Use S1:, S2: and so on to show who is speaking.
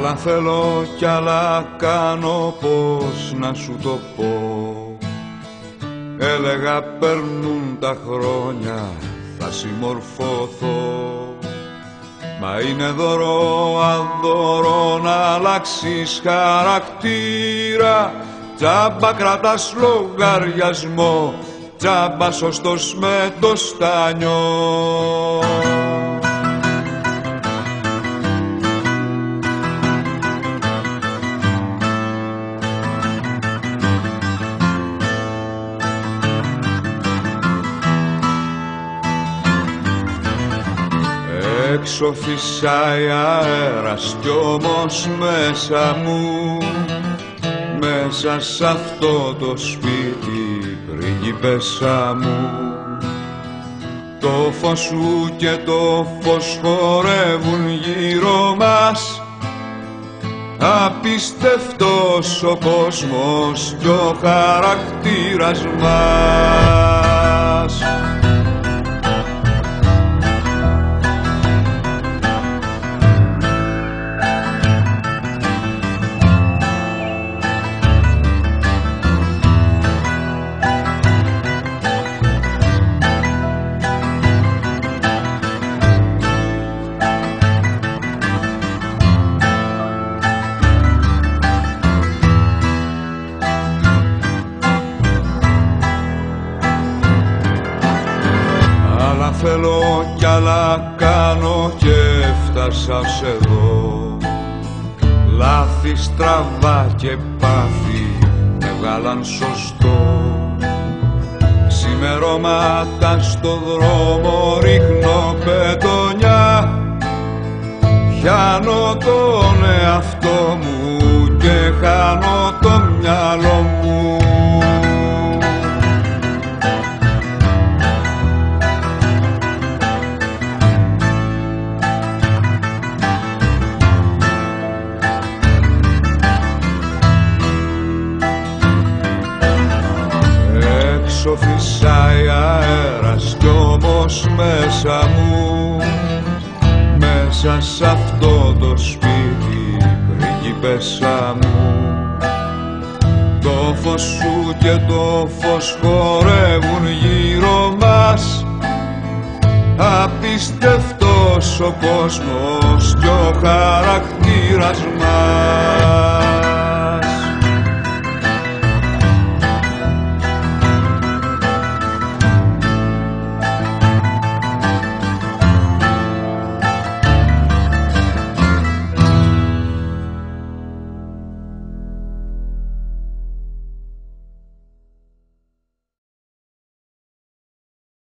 S1: Άλλα θέλω κι άλλα κάνω, πώς να σου το πω. Έλεγα περνούν τα χρόνια, θα συμμορφωθώ. Μα είναι δώρο αδώρο να αλλάξεις χαρακτήρα. Τζάμπα κρατάς λογαριασμό, τζάμπα σωστός με το στάνιο. Έξω φυσάει αέρας κι όμως μέσα μου, μέσα σ' αυτό το σπίτι πριγκίπεσσα μου, το φως σου και το φως χορεύουν γύρω μας. Απίστευτος ο κόσμος κι ο χαρακτήρας μας. Θέλω κι άλλα κάνω και έφτασα ως εδώ. Λάθη, στραβά και πάθη με βγάλαν σωστό. Ξημερώματα στο δρόμο ρίχνω πετονιά. Πιάνω τον εαυτό μου και χάνω το μυαλό μου. Έξω φυσάει αέρας κι όμως μέσα μου, μέσα σ' αυτό το σπίτι πριγκίπεσσα μου, το φως σου και το φως χορεύουν γύρω μας. Απίστευτος ο κόσμος κι ο χαρακτήρας μας.